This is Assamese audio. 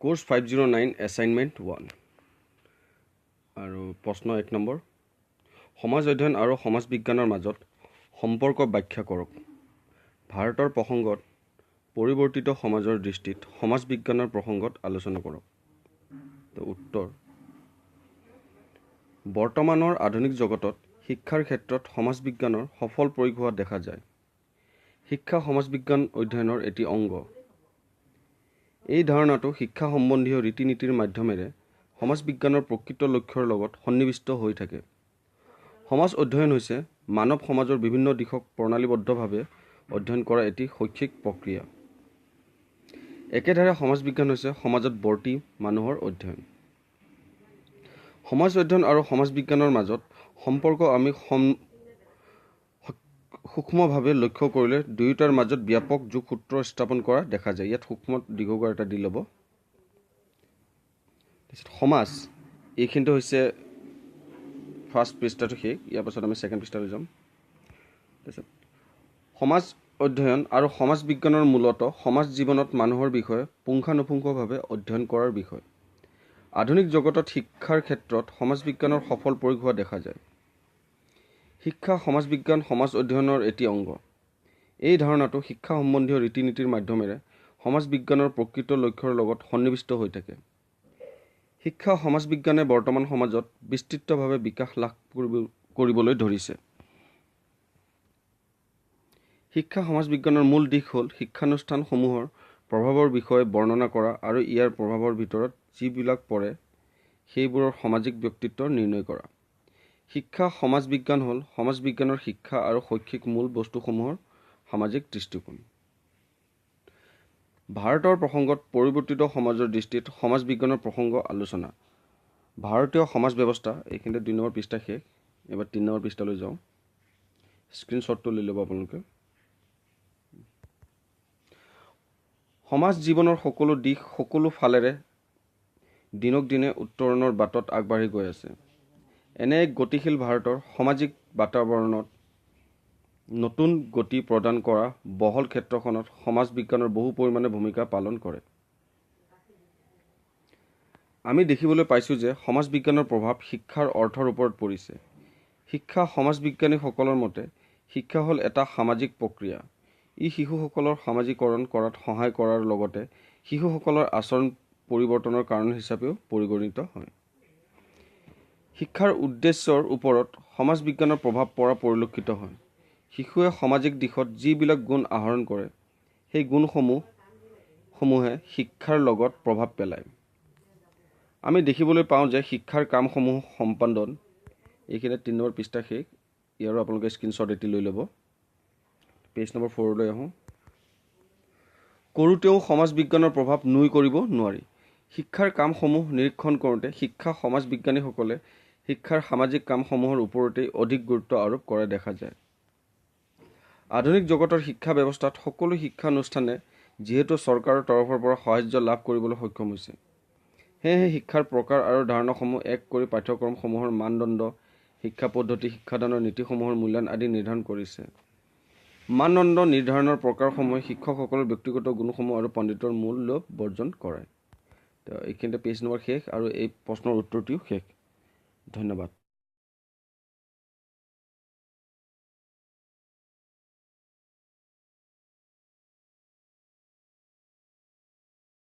কোৰ্চ 509 এছাইনমেণ্ট 1 আৰু প্ৰশ্ন 1 নম্বৰ সমাজ অধ্যয়ন আৰু সমাজ বিজ্ঞানৰ মাজত সম্পৰ্ক ব্যাখ্যা কৰক। ভাৰতৰ প্ৰসংগত পৰিৱৰ্তিত সমাজৰ দৃষ্টিত সমাজ বিজ্ঞানৰ প্ৰসংগত আলোচনা কৰক। তো উত্তৰ, বৰ্তমানৰ আধুনিক জগতত শিক্ষাৰ ক্ষেত্ৰত সমাজ বিজ্ঞানৰ সফল প্ৰয়োগ হোৱা দেখা যায়। শিক্ষা সমাজ বিজ্ঞান অধ্যয়নৰ এটি অংগ। এই ধাৰণাটো শিক্ষা সম্বন্ধীয় ৰীতি নীতিৰ মাধ্যমেৰে সমাজ বিজ্ঞানৰ প্ৰকৃত লক্ষ্যৰ লগত সন্নিবিষ্ট হৈ থাকে। সমাজ অধ্যয়ন হৈছে মানৱ সমাজৰ বিভিন্ন দিশক প্ৰণালীবদ্ধভাৱে অধ্যয়ন কৰা এটি শৈক্ষিক প্ৰক্ৰিয়া। একেধাৰে সমাজ বিজ্ঞান হৈছে সমাজত বৰ্তি মানুহৰ অধ্যয়ন। সমাজ অধ্যয়ন আৰু সমাজ বিজ্ঞানৰ মাজত সম্পৰ্ক আমি সূক্ষ্মভাৱে লক্ষ্য কৰিলে দুয়োটাৰ মাজত ব্যাপক যোগসূত্ৰ স্থাপন কৰা দেখা যায়। ইয়াত সূক্ষ্ম দীৰ্ঘকাৰ এটা দি ল'ব। সমাজ এইখিনিতে হৈছে ফাৰ্ষ্ট পৃষ্ঠাটো শেষ। ইয়াৰ পাছত আমি ছেকেণ্ড পৃষ্ঠালৈ যাম। তাৰপিছত সমাজ অধ্যয়ন আৰু সমাজ বিজ্ঞানৰ মূলতঃ সমাজ জীৱনত মানুহৰ বিষয়ে পুংখানুপুংখভাৱে অধ্যয়ন কৰাৰ বিষয়। আধুনিক জগতত শিক্ষাৰ ক্ষেত্ৰত সমাজ বিজ্ঞানৰ সফল প্ৰয়োগ হোৱা দেখা যায়। শিক্ষা সমাজ বিজ্ঞান সমাজ অধ্যয়নৰ এটি অংগ। এই ধাৰণাটো শিক্ষা সম্বন্ধীয় ৰীতি নীতিৰ মাধ্যমেৰে সমাজ বিজ্ঞানৰ প্ৰকৃত লক্ষ্যৰ লগত সন্নিবিষ্ট হৈ থাকে। শিক্ষা সমাজ বিজ্ঞানে বৰ্তমান সমাজত বিস্তৃতভাৱে বিকাশ লাভ কৰিবলৈ ধৰিছে। শিক্ষা সমাজ বিজ্ঞানৰ মূল দিশ হ'ল শিক্ষানুষ্ঠানসমূহৰ প্ৰভাৱৰ বিষয়ে বৰ্ণনা কৰা আৰু ইয়াৰ প্ৰভাৱৰ ভিতৰত যিবিলাক পৰে সেইবোৰৰ সামাজিক ব্যক্তিত্ব নিৰ্ণয় কৰা। শিক্ষা সমাজ বিজ্ঞান হ'ল সমাজ বিজ্ঞানৰ শিক্ষা আৰু শৈক্ষিক মূল বস্তুসমূহৰ সামাজিক দৃষ্টিকোণ। ভাৰতৰ প্ৰসংগত পৰিৱৰ্তিত সমাজৰ দৃষ্টিত সমাজ বিজ্ঞানৰ প্ৰসংগ আলোচনা। ভাৰতীয় সমাজ ব্যৱস্থা এইখিনিতে 2 নম্বৰ পৃষ্ঠা শেষ। এবাৰ 3 নম্বৰ পৃষ্ঠালৈ যাওঁ। স্ক্ৰীনশ্বটটো লৈ ল'ব আপোনালোকে। সমাজ জীৱনৰ সকলো দিশ সকলো ফালেৰে দিনক দিনে উত্তৰণৰ বাটত আগবাঢ়ি গৈ আছে। এনে এক গতিশীল ভাৰতৰ সামাজিক বাতাবৰণত নতুন গতি প্ৰদান কৰা বহল ক্ষেত্ৰখনত সমাজ বিজ্ঞানৰ বহু পৰিমাণে ভূমিকা পালন কৰে। আমি দেখিবলৈ পাইছোঁ যে সমাজ বিজ্ঞানৰ প্ৰভাৱ শিক্ষাৰ অৰ্থৰ ওপৰত পৰিছে। শিক্ষা সমাজ বিজ্ঞানীসকলৰ মতে শিক্ষা হ'ল এটা সামাজিক প্ৰক্ৰিয়া। ই শিশুসকলৰ সামাজিকৰণ কৰাত সহায় কৰাৰ লগতে শিশুসকলৰ আচৰণ পৰিৱৰ্তনৰ কাৰণ হিচাপেও পৰিগণিত হয়। শিক্ষাৰ উদ্দেশ্যৰ ওপৰত সমাজ বিজ্ঞানৰ প্ৰভাৱ পৰা পৰিলক্ষিত হয়। শিশুৱে সামাজিক দিশত যিবিলাক গুণ আহৰণ কৰে সেই গুণসমূহে শিক্ষাৰ লগত প্ৰভাৱ পেলায়। আমি দেখিবলৈ পাওঁ যে শিক্ষাৰ কামসমূহ সম্পাদন এইখিনিতে 3 নম্বৰ পৃষ্ঠা শেষ। ইয়াৰো আপোনালোকে স্ক্ৰীনশ্বট এটি লৈ ল'ব। পেজ নম্বৰ 4লৈ আহোঁ। কৰোঁতেও সমাজ বিজ্ঞানৰ প্ৰভাৱ নুই কৰিব নোৱাৰি। শিক্ষাৰ কামসমূহ নিৰীক্ষণ কৰোঁতে শিক্ষা সমাজ বিজ্ঞানীসকলে শিক্ষাৰ সামাজিক কামসমূহৰ ওপৰতেই অধিক গুৰুত্ব আৰোপ কৰা দেখা যায়। আধুনিক জগতৰ শিক্ষা ব্যৱস্থাত সকলো শিক্ষানুষ্ঠানে যিহেতু চৰকাৰৰ তৰফৰ পৰা সাহায্য লাভ কৰিবলৈ সক্ষম হৈছে, সেয়েহে শিক্ষাৰ প্ৰকাৰ আৰু ধাৰণাসমূহ এক কৰি পাঠ্যক্ৰমসমূহৰ মানদণ্ড, শিক্ষা পদ্ধতি, শিক্ষাদানৰ নীতিসমূহৰ মূল্যায়ন আদি নিৰ্ধাৰণ কৰিছে। মানদণ্ড নিৰ্ধাৰণৰ প্ৰকাৰসমূহে শিক্ষকসকলৰ ব্যক্তিগত গুণসমূহ আৰু পণ্ডিতৰ মূল্য বৰ্জন কৰে। তো এইখিনিতে পেজ নম্বৰ শেষ আৰু এই প্ৰশ্নৰ উত্তৰটিও শেষ। ধন্যবাদ।